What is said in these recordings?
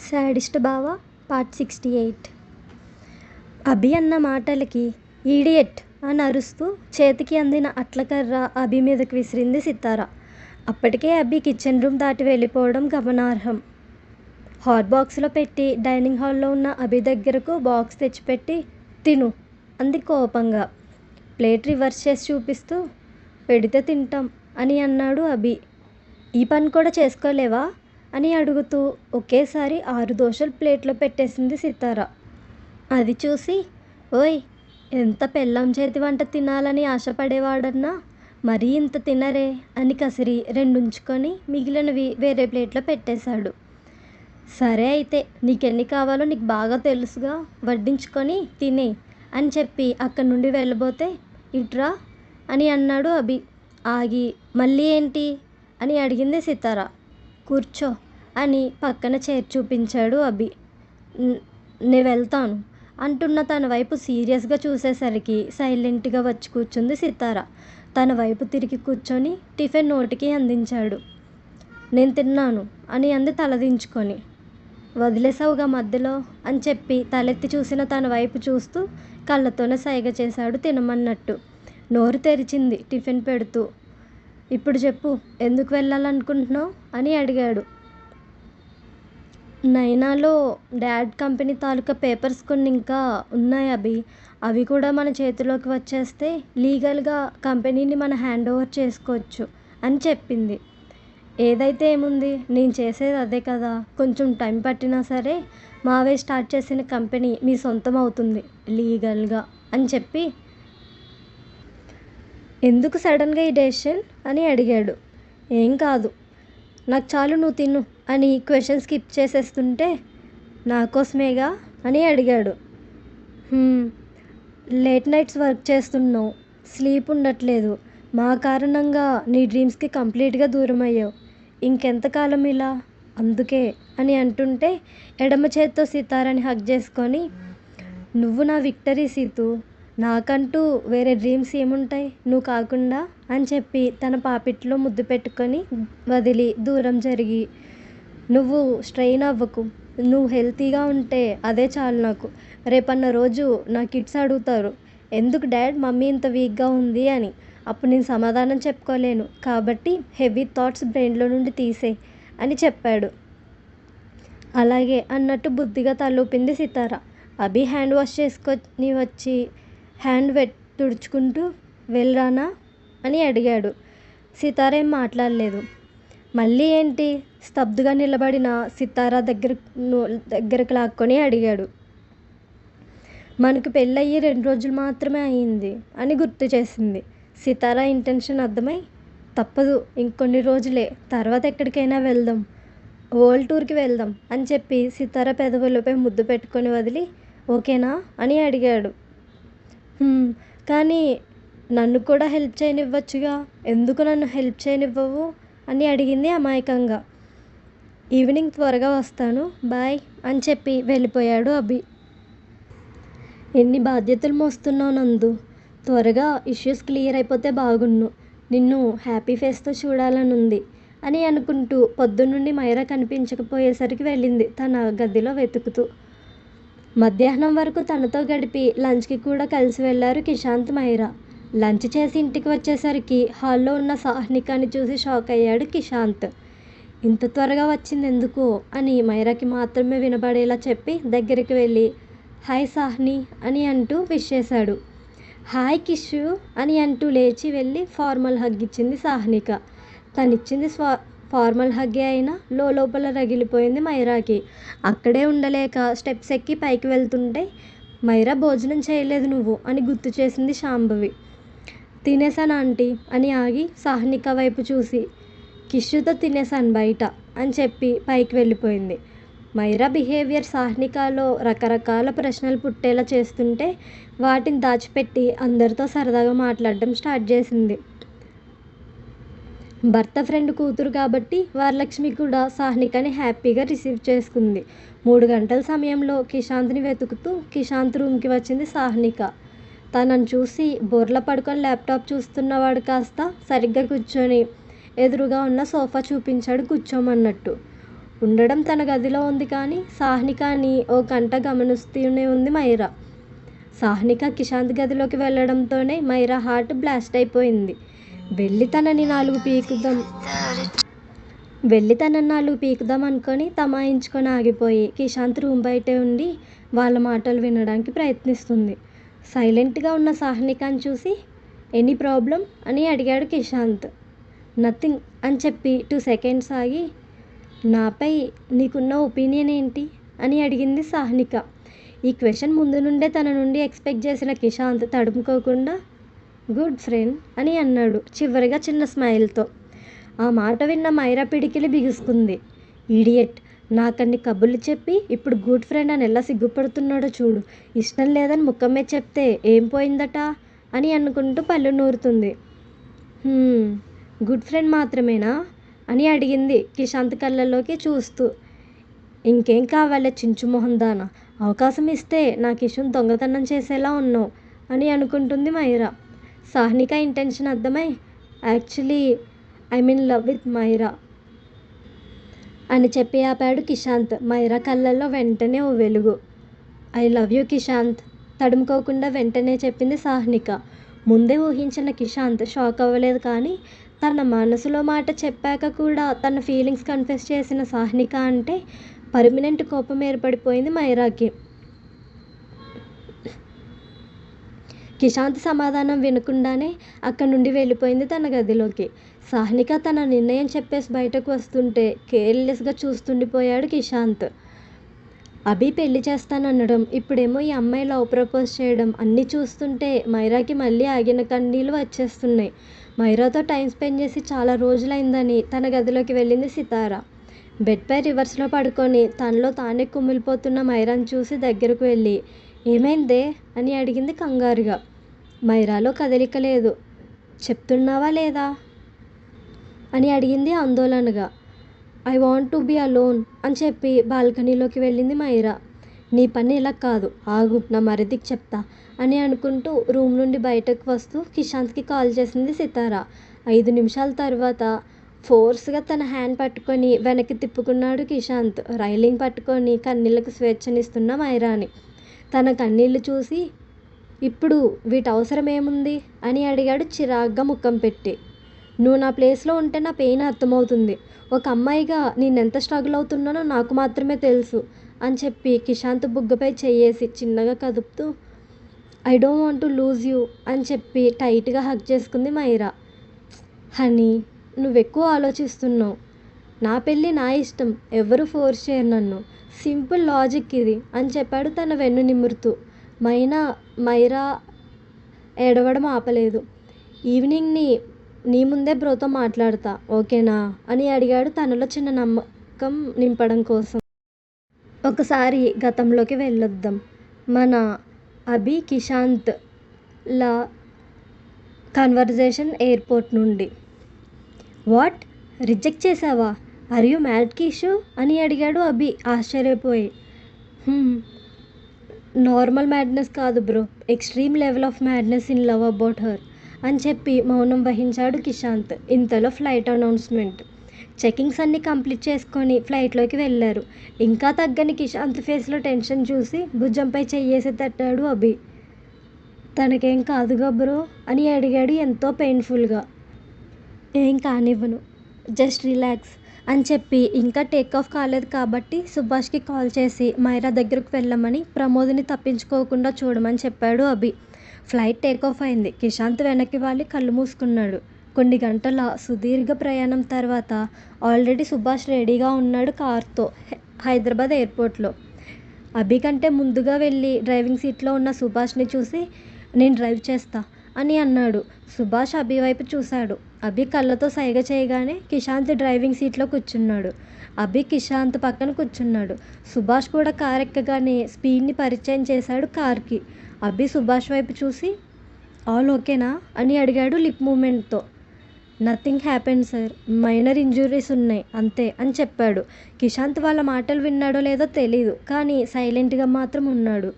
Sadist బావ part 68. అభి అన్న మాటలకి ఈడియట్ అని అరుస్తూ చేతికి అందిన అట్లకర్ర అభి మీదకి విసిరింది సితార. అప్పటికే అభి కిచెన్ రూమ్ దాటి వెళ్ళిపోవడం గమనార్హం. హాట్ బాక్స్లో పెట్టి డైనింగ్ హాల్లో ఉన్న అభి దగ్గరకు బాక్స్ తెచ్చిపెట్టి తిను అంది కోపంగా. ప్లేట్ రివర్స్ చేసి చూపిస్తూ పెడితే తింటాం అని అన్నాడు అభి. ఈ పని కూడా చేసుకోలేవా అని అడుగుతూ ఒకేసారి 6 దోశలు ప్లేట్లో పెట్టేసింది సితార. అది చూసి ఓయ్, ఎంత పెళ్ళాం చేతి వంట తినాలని ఆశపడేవాడన్నా మరీ ఇంత తినరే అని కసిరి 2 ఉంచుకొని మిగిలినవి వేరే ప్లేట్లో పెట్టేశాడు. సరే అయితే నీకెన్ని కావాలో నీకు బాగా తెలుసుగా, వడ్డించుకొని తినే అని చెప్పి అక్కడి నుండి వెళ్ళబోతే ఇట్రా అని అన్నాడు అభి. ఆగి మళ్ళీ ఏంటి అని అడిగింది సితార. కూర్చో అని పక్కన చైర్ చూపించాడు అభి. నే వెళ్తాను అంటున్న తన వైపు సీరియస్గా చూసేసరికి సైలెంట్గా వచ్చి కూర్చుంది సితార. తన వైపు తిరిగి కూర్చొని టిఫిన్ నోటికి అందించాడు. నేను తిన్నాను అని అంది తలదించుకొని. వదిలేసావుగా మధ్యలో అని చెప్పి తలెత్తి చూసిన తన వైపు చూస్తూ కళ్ళతోనే సైగ చేశాడు తినమన్నట్టు. నోరు తెరిచింది టిఫిన్ పెడుతూ. ఇప్పుడు చెప్పు, ఎందుకు వెళ్ళాలనుకుంటున్నావు అని అడిగాడు. నైనాలో డాడ్ కంపెనీ తాలూకా పేపర్స్ కొన్ని ఇంకా ఉన్నాయి అభి. అవి కూడా మన చేతిలోకి వచ్చేస్తే లీగల్గా కంపెనీని మన హ్యాండ్ ఓవర్ చేసుకోవచ్చు అని చెప్పింది. ఏదైతే ఏముంది, నేను చేసేది అదే కదా, కొంచెం టైం పట్టినా సరే మావే స్టార్ట్ చేసిన కంపెనీ మీ సొంతం అవుతుంది లీగల్గా అని చెప్పి. ఎందుకు సడన్గా ఈ డెసిషన్ అని అడిగాడు. ఏం కాదు, నాకు చాలు, నువ్వు తిను అని క్వశ్చన్ స్కిప్ చేసేస్తుంటే నా కోసమేగా అని అడిగాడు. లేట్ నైట్స్ వర్క్ చేస్తున్నావు, స్లీప్ ఉండట్లేదు, మా కారణంగా నీ డ్రీమ్స్కి కంప్లీట్గా దూరం అయ్యావు, ఇంకెంతకాలం ఇలా, అందుకే అని అంటుంటే ఎడమ చేత్తో సితారని హగ్ చేసుకొని నువ్వు నా విక్టరీ సీతు, నాకంటూ వేరే డ్రీమ్స్ ఏముంటాయి నువ్వు కాకుండా అని చెప్పి తన పాపిట్లో ముద్దు పెట్టుకొని వదిలి దూరం జరిగి, నువ్వు స్ట్రెయిన్ అవ్వకు, నువ్వు హెల్తీగా ఉంటే అదే చాలు నాకు. రేపన్న రోజు నా కిడ్స్ అడుగుతారు ఎందుకు డాడ్ మమ్మీ ఇంత వీక్గా ఉంది అని. అప్పుడు నేను సమాధానం చెప్పుకోలేను, కాబట్టి హెవీ థాట్స్ బ్రెయిన్లో నుండి తీసేయ్ అని చెప్పాడు. అలాగే అన్నట్టు బుద్ధిగా తలూపింది సితార. అభి హ్యాండ్ వాష్ చేసుకొని వచ్చి హ్యాండ్ తుడుచుకుంటూ వెళ్ళరానా అని అడిగాడు. సితార ఏం మాట్లాడలేదు. మళ్ళీ ఏంటి స్తబ్దుగా నిలబడిన సితార దగ్గరకు లాక్కొని అడిగాడు. మనకు పెళ్ళయ్యి 2 రోజులు మాత్రమే అయ్యింది అని గుర్తు చేసింది. సితార ఇంటెన్షన్ అర్థమై తప్పదు, ఇంకొన్ని రోజులే, తర్వాత ఎక్కడికైనా వెళ్దాం, వరల్డ్ టూర్కి వెళ్దాం అని చెప్పి సితార పెదవులపై ముద్దు పెట్టుకొని వదిలి ఓకేనా అని అడిగాడు. కానీ నన్ను కూడా హెల్ప్ చేయనివ్వచ్చుగా, ఎందుకు నన్ను హెల్ప్ చేయనివ్వవు అని అడిగింది అమాయకంగా. ఈవినింగ్ త్వరగా వస్తాను, బాయ్ అని చెప్పి వెళ్ళిపోయాడు అభి. ఎన్ని బాధ్యతలు మోస్తున్నావు నందు, త్వరగా ఇష్యూస్ క్లియర్ అయిపోతే బాగున్ను, నిన్ను హ్యాపీ ఫేస్తో చూడాలనుంది అని అనుకుంటూ పొద్దున్నుండి మైరా కనిపించకపోయేసరికి వెళ్ళింది తన గదిలో వెతుకుతూ. మధ్యాహ్నం వరకు తనతో గడిపి లంచ్కి కూడా కలిసి వెళ్ళారు కిషాంత్, మైరా. లంచ్ చేసి ఇంటికి వచ్చేసరికి హాల్లో ఉన్న సాహ్నికాని చూసి షాక్ అయ్యాడు కిషాంత్. ఇంత త్వరగా వచ్చింది ఎందుకు అని మైరాకి మాత్రమే వినబడేలా చెప్పి దగ్గరికి వెళ్ళి హాయ్ సాహ్ని అని అంటూ విష్ చేశాడు. హాయ్ కిషు అని అంటూ లేచి వెళ్ళి ఫార్మల్ హగ్ ఇచ్చింది సాహ్నిక. తనిచ్చింది ఫార్మల్ హగ్గే అయినా లోపల రగిలిపోయింది మైరాకి. అక్కడే ఉండలేక స్టెప్స్ ఎక్కి పైకి వెళ్తుంటే మైరా భోజనం చేయలేదు నువ్వు అని గుర్తు చేసింది శాంభవి. తినేసాను ఆంటీ అని ఆగి సాహ్నిక వైపు చూసి కిషుతో తినేసాను బయట అని చెప్పి పైకి వెళ్ళిపోయింది. మైరా బిహేవియర్ సాహ్నికలో రకరకాల ప్రశ్నలు పుట్టేలా చేస్తుంటే వాటిని దాచిపెట్టి అందరితో సరదాగా మాట్లాడడం స్టార్ట్ చేసింది. భర్త ఫ్రెండ్ కూతురు కాబట్టి వరలక్ష్మి కూడా సాహ్నికని హ్యాపీగా రిసీవ్ చేసుకుంది. 3 గంటల సమయంలో కిషాంత్ని వెతుకుతూ కిషాంత్ రూమ్కి వచ్చింది సాహ్నిక. తనను చూసి బోర్లా పడుకొని ల్యాప్టాప్ చూస్తున్నవాడు కాస్త సరిగ్గా కూర్చొని ఎదురుగా ఉన్న సోఫా చూపించాడు కూర్చోమన్నట్టు. ఉండడం తన గదిలో ఉంది కానీ సాహ్నికాని ఓ కంట గమనిస్తూనే ఉంది మైరా. సాహ్నిక కిషాంత్ గదిలోకి వెళ్ళడంతోనే మైరా హార్ట్ బ్లాస్ట్ అయిపోయింది. వెళ్ళి తనని నాలుగు పీకుదాం అనుకొని తమాయించుకొని ఆగిపోయి కిషాంత్ రూమ్ బయటే ఉండి వాళ్ళ మాటలు వినడానికి ప్రయత్నిస్తుంది. సైలెంట్గా ఉన్న సాహ్నికాని చూసి ఎనీ ప్రాబ్లం అని అడిగాడు కిషాంత్. నథింగ్ అని చెప్పి 2 సెకండ్స్ ఆగి నాపై నీకున్న ఒపీనియన్ ఏంటి అని అడిగింది సాహ్నిక. ఈ క్వశ్చన్ ముందు నుండే తన నుండి ఎక్స్పెక్ట్ చేసిన కిషాంత్ తడుముకోకుండా గుడ్ ఫ్రెండ్ అని అన్నాడు చివరిగా చిన్న స్మైల్తో. ఆ మాట విన్న మైరా పిడికిలి బిగుసుకుంది. ఈడియట్, నాకన్ని కబుర్లు చెప్పి ఇప్పుడు గుడ్ ఫ్రెండ్ అని ఎలా సిగ్గుపడుతున్నాడో చూడు. ఇష్టం లేదని ముఖమే చెప్తే ఏం పోయిందట అని అనుకుంటూ పళ్ళు నూరుతుంది. గుడ్ ఫ్రెండ్ మాత్రమేనా అని అడిగింది కిషాంత్ కళ్ళల్లోకి చూస్తూ. ఇంకేం కావాలే చించు మొహం దానా, అవకాశం ఇస్తే నా కిషున్ దొంగతనం చేసేలా ఉన్నావు అని అనుకుంటుంది మైరా. సాహ్నిక ఇంటెన్షన్ అర్థమై actually I'm in love with Myra అని చెప్పి ఆపాడు కిషాంత్. మైరా కళ్ళల్లో వెంటనే ఓ వెలుగు. ఐ లవ్ యూ కిషాంత్ తడుముకోకుండా వెంటనే చెప్పింది సాహ్నిక. ముందే ఊహించిన కిషాంత్ షాక్ అవ్వలేదు కానీ తన మనసులో మాట చెప్పాక కూడా తన ఫీలింగ్స్ కన్ఫెస్ చేసిన సాహ్నిక అంటే పర్మనెంట్ కోపం ఏర్పడిపోయింది మైరాకి. కిషాంత్ సమాధానం వినకుండానే అక్కడి నుండి వెళ్ళిపోయింది తన గదిలోకి. సాహ్నిక తన నిర్ణయం చెప్పేసి బయటకు వస్తుంటే కేర్లెస్గా చూస్తుండిపోయాడు కిషాంత్. అభి పెళ్లి చేస్తాననడం, ఇప్పుడేమో ఈ అమ్మాయి లవ్ ప్రపోజ్ చేయడం అన్నీ చూస్తుంటే మైరాకి మళ్ళీ ఆగిన కన్నీళ్ళు వచ్చేస్తున్నాయి. మైరాతో టైం స్పెండ్ చేసి చాలా రోజులైందని తన గదిలోకి వెళ్ళింది సితార. బెడ్పై రివర్స్లో పడుకొని తనలో తానే కుమిలిపోతున్న మైరాని చూసి దగ్గరకు వెళ్ళి ఏమైందే అని అడిగింది కంగారుగా. మైరాలో కదలిక లేదు. చెప్తున్నావా లేదా అని అడిగింది ఆందోళనగా. I want to be alone అని చెప్పి బాల్కనీలోకి వెళ్ళింది మైరా. నీ పని ఇలా కాదు, ఆగు నా మరిదికి చెప్తా అని అనుకుంటూ రూమ్ నుండి బయటకు వస్తూ కిషాంత్కి కాల్ చేసింది సితార. 5 నిమిషాల తర్వాత ఫోర్స్గా తన హ్యాండ్ పట్టుకొని వెనక్కి తిప్పుకున్నాడు కిషాంత్. రైలింగ్ పట్టుకొని కన్నీళ్లకు స్వేచ్ఛనిస్తున్న మైరాని. తన కన్నీళ్లు చూసి ఇప్పుడు వీటి అవసరం ఏముంది అని అడిగాడు చిరాగ్గా ముఖం పెట్టి. నువ్వు నా ప్లేస్లో ఉంటే నా పెయిన్ అర్థమవుతుంది. ఒక అమ్మాయిగా నేనెంత స్ట్రగుల్ అవుతున్నానో నాకు మాత్రమే తెలుసు అని చెప్పి కిషాంత్ బుగ్గపై చెయ్యేసి చిన్నగా కదుపుతూ I don't want to lose you అని చెప్పి టైట్గా హగ్ చేసుకుంది మైరా. హనీ, నువ్వెక్కువ ఆలోచిస్తున్నావు. నా పెళ్ళి నా ఇష్టం, ఎవరు ఫోర్స్ చేయరు నన్ను. సింపుల్ లాజిక్ ఇది అని చెప్పాడు తన వెన్ను నిమురుతూ. మైరా ఏడవడం ఆపలేదు. ఈవినింగ్ నీ ముందే బ్రోతో మాట్లాడతా, ఓకేనా అని అడిగాడు తనలో చిన్న నమ్మకం నింపడం కోసం. ఒకసారి గతంలోకి వెళ్ళొద్దాం. మన అభి కిషాంత్ ల కన్వర్జేషన్ ఎయిర్పోర్ట్ నుండి. వాట్, రిజెక్ట్ చేసావా? ఆర్ యూ మ్యాడ్ కిషు అని అడిగాడు అభి ఆశ్చర్యపోయి. నార్మల్ మ్యాడ్నెస్ కాదు bro, extreme level of madness in love about her అని చెప్పి మౌనం వహించాడు కిషాంత్. ఇంతలో ఫ్లైట్ అనౌన్స్మెంట్. చెకింగ్స్ అన్నీ కంప్లీట్ చేసుకొని ఫ్లైట్లోకి వెళ్ళారు. ఇంకా తగ్గని కిషాంత్ ఫేస్లో టెన్షన్ చూసి భుజంపై చెయ్యేసి తట్టాడు అభి. తనకేం కాదుగా బ్రో అని అడిగాడు ఎంతో పెయిన్ఫుల్గా. ఏం కానివ్వను, జస్ట్ రిలాక్స్ అని చెప్పి ఇంకా టేక్ ఆఫ్ కాలేదు కాబట్టి సుభాష్కి కాల్ చేసి మైరా దగ్గరకు వెళ్ళమని ప్రమోద్ని తప్పించుకోకుండా చూడమని చెప్పాడు అభి. ఫ్లైట్ టేక్ ఆఫ్ అయింది. కిషాంత్ వెనక్కి వాలి కళ్ళు మూసుకున్నాడు. కొన్ని గంటల సుదీర్ఘ ప్రయాణం తర్వాత ఆల్రెడీ సుభాష్ రెడీగా ఉన్నాడు కార్తో హైదరాబాద్ ఎయిర్పోర్ట్లో. అభి కంటే ముందుగా వెళ్ళి డ్రైవింగ్ సీట్లో ఉన్న సుభాష్ని చూసి నేను డ్రైవ్ చేస్తా అని అన్నాడు. సుభాష్ అభి వైపు చూశాడు. అభి కళ్ళతో సైగ చేయగానే కిషాంత్ డ్రైవింగ్ సీట్లో కూర్చున్నాడు. అభి కిషాంత్ పక్కన కూర్చున్నాడు. సుభాష్ కూడా కార్ ఎక్కగానే స్పీడ్ని పరిచయం చేశాడు కార్కి. అభి సుభాష్ వైపు చూసి ఆల్ ఓకేనా అని అడిగాడు లిప్ మూమెంట్తో. Nothing happen sir, minor injuries ఉన్నాయి అంతే అని చెప్పాడు. కిషాంత్ వాళ్ళ మాటలు విన్నాడో లేదో తెలీదు కానీ సైలెంట్గా మాత్రం ఉన్నాడు.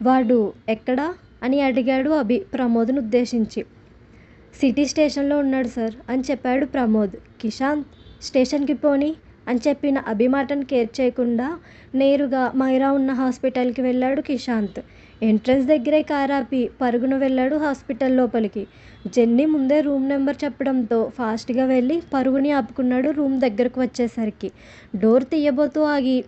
వాడు ఎక్కడా అని అడిగాడు అభి ప్రమోద్ను ఉద్దేశించి. సిటీ స్టేషన్లో ఉన్నాడు సార్ అని చెప్పాడు ప్రమోద్. కిషాంత్ స్టేషన్కి పోని అని చెప్పిన అభి మాటను కేర్ చేయకుండా నేరుగా మైరా ఉన్న హాస్పిటల్కి వెళ్ళాడు కిషాంత్. ఎంట్రన్స్ దగ్గరే కారాపి పరుగున వెళ్ళాడు హాస్పిటల్ లోపలికి. జెన్నీ ముందే రూమ్ నెంబర్ చెప్పడంతో ఫాస్ట్గా వెళ్ళి పరుగుని ఆపుకున్నాడు. రూమ్ దగ్గరకు వచ్చేసరికి డోర్ తీయబోతూ ఆగి,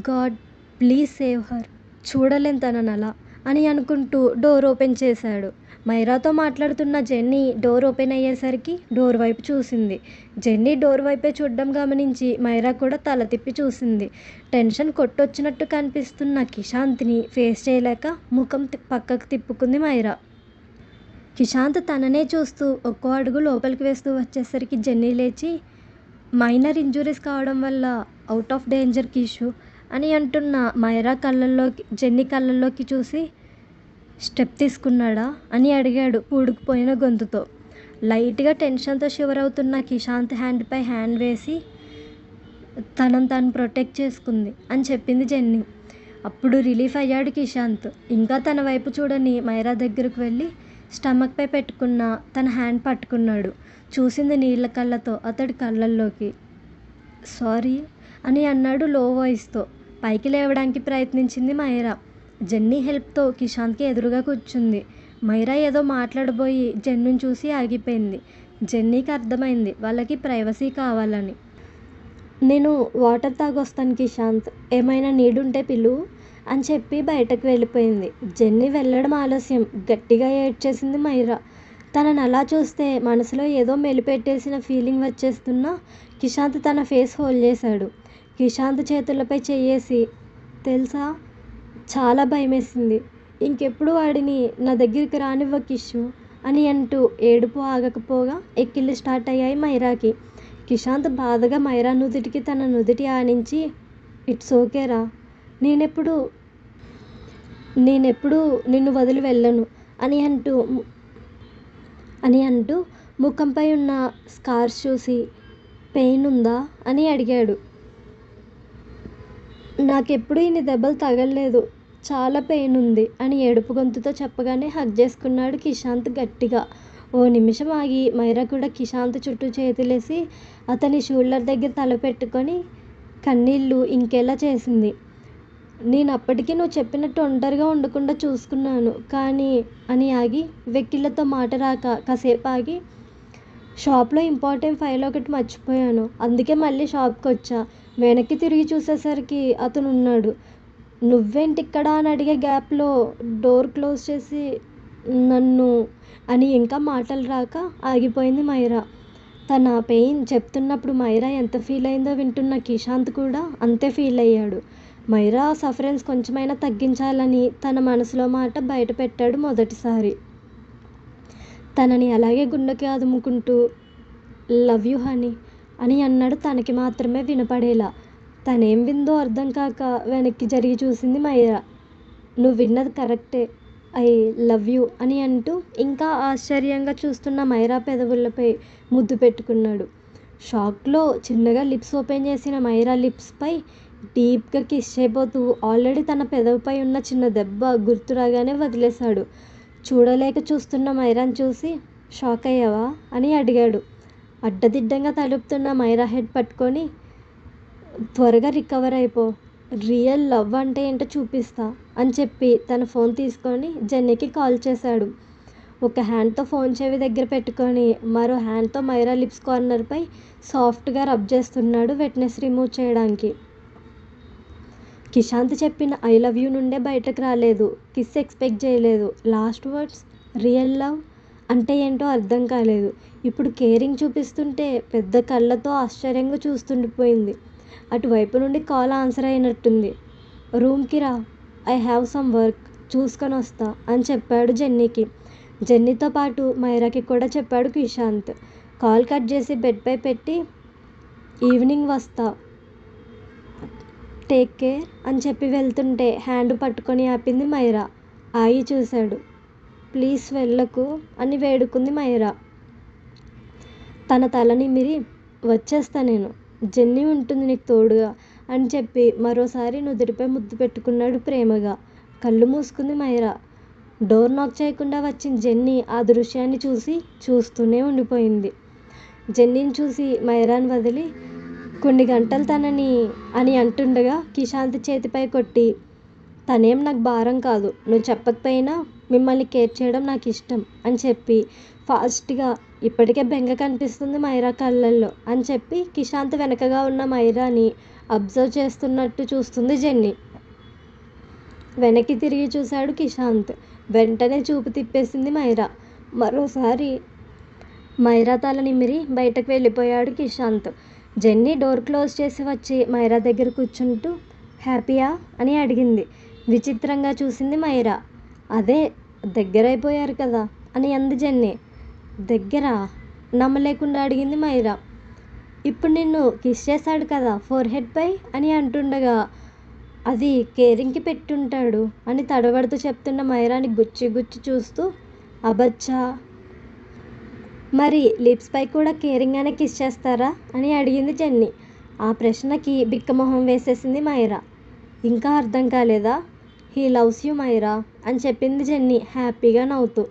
గాడ్ ప్లీజ్ సేవ్ హర్, చూడలేం తనని అలా అని అనుకుంటూ డోర్ ఓపెన్ చేశాడు. మైరాతో మాట్లాడుతున్న జెన్నీ డోర్ ఓపెన్ అయ్యేసరికి డోర్ వైపు చూసింది. జెన్నీ డోర్ వైపే చూడడం గమనించి మైరా కూడా తల తిప్పి చూసింది. టెన్షన్ కొట్టొచ్చినట్టు కనిపిస్తున్న కిషాంత్ని ఫేస్ చేయలేక ముఖం పక్కకు తిప్పుకుంది మైరా. కిషాంత్ తననే చూస్తూ ఒక్కో అడుగు లోపలికి వేస్తూ వచ్చేసరికి జెన్నీ లేచి, మైనర్ ఇంజురీస్ కావడం వల్ల అవుట్ ఆఫ్ డేంజర్ కిషు అని అంటున్న మైరా కళ్ళల్లోకి జెన్నీ కళ్ళల్లోకి చూసి, స్టెప్ తీసుకున్నాడా అని అడిగాడు పూడుకుపోయిన గొంతుతో. లైట్గా టెన్షన్తో షివర్ అవుతున్న కిషాంత్ హ్యాండ్పై హ్యాండ్ వేసి తనను తాను ప్రొటెక్ట్ చేసుకుంది అని చెప్పింది జెన్నీ. అప్పుడు రిలీఫ్ అయ్యాడు కిషాంత్. ఇంకా తన వైపు చూడని మైరా దగ్గరకు వెళ్ళి స్టమక్పై పెట్టుకున్న తన హ్యాండ్ పట్టుకున్నాడు. చూసింది నీళ్ళ కళ్ళతో అతడి కళ్ళల్లోకి. సారీ అని అన్నాడు లో వాయిస్తో. పైకి లేవడానికి ప్రయత్నించింది మైరా. జెన్నీ హెల్ప్తో కిషాంత్కి ఎదురుగా కూర్చుంది. మైరా ఏదో మాట్లాడబోయి జెన్నీని చూసి ఆగిపోయింది. జెన్నీకి అర్థమైంది వాళ్ళకి ప్రైవసీ కావాలని. నేను వాటర్ తాగొస్తాను కిషాంత్, ఏమైనా నీడుంటే పిలువు అని చెప్పి బయటకు వెళ్ళిపోయింది. జెన్నీ వెళ్ళడం ఆలస్యం. గట్టిగా ఏడ్చేసింది మైరా. తనని అలా చూస్తే మనసులో ఏదో మెలిపెట్టేసిన ఫీలింగ్ వచ్చేస్తున్నా కిషాంత్ తన ఫేస్ హోల్డ్ చేశాడు. కిషాంత్ చేతులపై చెయ్యేసి, తెలుసా చాలా భయమేసింది, ఇంకెప్పుడు వాడిని నా దగ్గరికి రానివ్వ కిషు అని అంటూ ఏడుపు ఆగకపోగా ఎక్కిళ్ళు స్టార్ట్ అయ్యాయి మైరాకి. కిషాంత్ బాధగా మైరా నుదుటికి తన నుదుటి ఆనించి, ఇట్స్ ఓకేరా, నేనెప్పుడు నిన్ను వదిలి వెళ్ళను అని అంటూ ముఖంపై ఉన్న స్కార్స్ చూసి, పెయిన్ ఉందా అని అడిగాడు. నాకెప్పుడు ఇన్ని దెబ్బలు తగలలేదు, చాలా పెయిన్ ఉంది అని ఏడుపు గొంతుతో చెప్పగానే హగ్ చేసుకున్నాడు కిషాంత్ గట్టిగా. ఓ నిమిషం ఆగి మైరా కూడా కిషాంత్ చుట్టూ చేతులేసి అతని షోల్డర్ దగ్గర తల పెట్టుకొని కన్నీళ్ళు ఇంకేలా చేసింది. నేను అప్పటికీ నువ్వు చెప్పినట్టు ఒంటరిగా ఉండకుండా చూసుకున్నాను కానీ అని ఆగి వెక్కిళ్ళతో మాట రాక కాసేపు ఆగి, షాప్లో ఇంపార్టెంట్ ఫైల్ ఒకటి మర్చిపోయాను, అందుకే మళ్ళీ షాప్కి వచ్చా. వెనక్కి తిరిగి చూసేసరికి అతను ఉన్నాడు. నువ్వేంటి ఇక్కడ అని అడిగే గ్యాప్లో డోర్ క్లోజ్ చేసి నన్ను అని ఇంకా మాటలు రాక ఆగిపోయింది మైరా. తన పెయిన్ చెప్తున్నప్పుడు మైరా ఎంత ఫీల్ అయిందో వింటున్న కిషాంత్ కూడా అంతే ఫీల్ అయ్యాడు. మైరా సఫరెన్స్ కొంచెమైనా తగ్గించాలని తన మనసులో మాట బయట పెట్టాడు మొదటిసారి. తనని అలాగే గుండెకి అదుముకుంటూ లవ్ యూ హనీ అని అన్నాడు తనకి మాత్రమే వినపడేలా. తనేం విందో అర్థం కాక వెనక్కి జరిగి చూసింది మైరా. నువ్వు విన్నది కరెక్టే, ఐ లవ్ యూ అని అంటూ ఇంకా ఆశ్చర్యంగా చూస్తున్న మైరా పెదవులపై ముద్దు పెట్టుకున్నాడు. షాక్లో చిన్నగా లిప్స్ ఓపెన్ చేసిన మైరా లిప్స్పై డీప్గా కిస్ చేయబోతూ ఆల్రెడీ తన పెదవిపై ఉన్న చిన్న దెబ్బ గుర్తు రాగానే వదిలేశాడు. చూడలేక చూస్తున్న మైరాని చూసి, షాక్ అయ్యావా అని అడిగాడు. అడ్డదిడ్డంగా తలుపుతున్న మైరా హెడ్ పట్టుకొని, త్వరగా రికవర్ అయిపో, రియల్ లవ్ అంటే ఏంటో చూపిస్తా అని చెప్పి తన ఫోన్ తీసుకొని జెన్నీకి కాల్ చేశాడు. ఒక హ్యాండ్తో ఫోన్ చెవి దగ్గర పెట్టుకొని మరో హ్యాండ్తో మైరా లిప్స్ కార్నర్పై సాఫ్ట్గా రబ్ చేస్తున్నాడు వెట్నెస్ రిమూవ్ చేయడానికి. కిషాంత్ చెప్పిన ఐ లవ్ యూ నుండే బయటకు రాలేదు. కిస్ ఎక్స్పెక్ట్ చేయలేదు. లాస్ట్ వర్డ్స్ రియల్ లవ్ అంటే ఏంటో అర్థం కాలేదు. ఇప్పుడు కేరింగ్ చూపిస్తుంటే పెద్ద కళ్ళతో ఆశ్చర్యంగా చూస్తుండిపోయింది. అటువైపు నుండి కాల్ ఆన్సర్ అయినట్టుంది. రూమ్కి రా, ఐ హ్యావ్ సమ్ వర్క్, చూసుకొని వస్తా అని చెప్పాడు జెన్నీకి. జెన్నీతో పాటు మైరాకి కూడా చెప్పాడు కిషాంత్. కాల్ కట్ చేసి బెడ్పై పెట్టి, ఈవినింగ్ వస్తా, టేక్ కేర్ అని చెప్పి వెళ్తుంటే హ్యాండ్ పట్టుకొని ఆపింది మైరా. ఆగి చూశాడు. ప్లీజ్ వెళ్ళకు అని వేడుకుంది మైరా. తన తల నిమిరి, వచ్చేస్తా నేను, జెన్నీ ఉంటుంది నీకు తోడుగా అని చెప్పి మరోసారి నుదుటిపై ముద్దు పెట్టుకున్నాడు ప్రేమగా. కళ్ళు మూసుకుంది మైరా. డోర్ నాక్ చేయకుండా వచ్చిన జెన్నీ ఆ దృశ్యాన్ని చూసి చూస్తూనే ఉండిపోయింది. జెన్నీని చూసి మైరాని వదిలి, కొన్ని గంటలు తనని అని అంటుండగా కిషాంత్ చేతిపై కొట్టి, తనేం నాకు భారం కాదు, నువ్వు చెప్పకపోయినా మిమ్మల్ని కేర్ చేయడం నాకు ఇష్టం అని చెప్పి ఫాస్ట్గా, ఇప్పటికే బెంగ కనిపిస్తుంది మైరా కళ్ళల్లో అని చెప్పి కిషాంత్ వెనకగా ఉన్న మైరాని అబ్జర్వ్ చేస్తున్నట్టు చూస్తుంది జెన్నీ. వెనక్కి తిరిగి చూశాడు కిషాంత్. వెంటనే చూపు తిప్పేసింది మైరా. మరోసారి మైరా తల నిమిరి బయటకు వెళ్ళిపోయాడు కిషాంత్. జెన్నీ డోర్ క్లోజ్ చేసి వచ్చి మైరా దగ్గర కూర్చుంటూ హ్యాపీయా అని అడిగింది. విచిత్రంగా చూసింది మైరా. అదే, దగ్గరైపోయారు కదా అని అంది జెన్నీ. దగ్గరా? నమ్మలేకుండా అడిగింది మైరా. ఇప్పుడు నిన్ను కిస్ చేశాడు కదా ఫోర్హెడ్ పై అని అంటుండగా, అది కేరింగ్కి పెట్టుంటాడు అని తడబడుతూ చెప్తున్న మైరాని గుచ్చి గుచ్చి చూస్తూ, అబచ్చా, మరి లిప్స్ పై కూడా కేరింగ్గానే కిస్ చేస్తారా అని అడిగింది జెన్నీ. ఆ ప్రశ్నకి బిక్కమొహం వేసేసింది మైరా. ఇంకా అర్థం కాలేదా? హీ లవ్స్ యూ మైరా అని చెప్పింది జెన్నీ హ్యాపీగా నవ్వుతూ.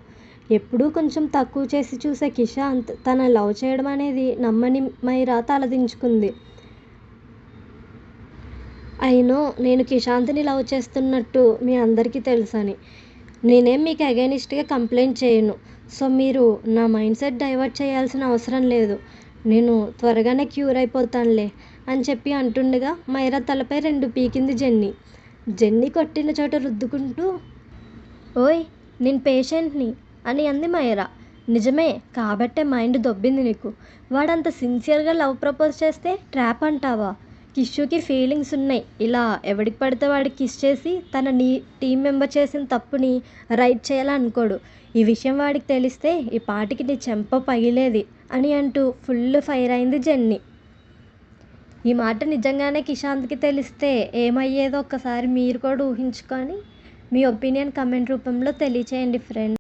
ఎప్పుడూ కొంచెం తక్కువ చేసి చూసే కిషాంత్ తన లవ్ చేయడం అనేది నమ్మని మైరా తలదించుకుంది. అయినో నేను కిషాంత్ని లవ్ చేస్తున్నట్టు మీ అందరికీ తెలుసని. నేనేం మీకు అగైనిస్ట్గా కంప్లైంట్ చేయను. సో మీరు నా మైండ్ సెట్ డైవర్ట్ చేయాల్సిన అవసరం లేదు. నేను త్వరగానే క్యూర్ అయిపోతానులే అని చెప్పి అంటుండగా మైరా తలపై 2 పీకింది జెన్నీ. జెన్నీ కొట్టిన చోట రుద్దుకుంటూ, ఓయ్ నేను పేషెంట్ని అని అంది మైరా. నిజమే, కాబట్టే మైండ్ దొబ్బింది నీకు. వాడంత సిన్సియర్గా లవ్ ప్రపోజ్ చేస్తే ట్రాప్ అంటావా? కిష్యూకి ఫీలింగ్స్ ఉన్నాయి. ఇలా ఎవడికి పడితే వాడికి కిస్ చేసి తన టీం మెంబర్ చేసిన తప్పుని రైట్ చేయాలనుకోడు. ఈ విషయం వాడికి తెలిస్తే ఈ పాటికి నీ చెంప పగిలేది అని అంటూ ఫుల్ ఫైర్ అయింది జెన్నీ. ఈ మాట నిజంగానే కిషాంత్కి తెలిస్తే ఏమయ్యేదో ఒక్కసారి మీరు కూడా ఊహించుకొని మీ ఒపీనియన్ కమెంట్ రూపంలో తెలియచేయండి ఫ్రెండ్స్.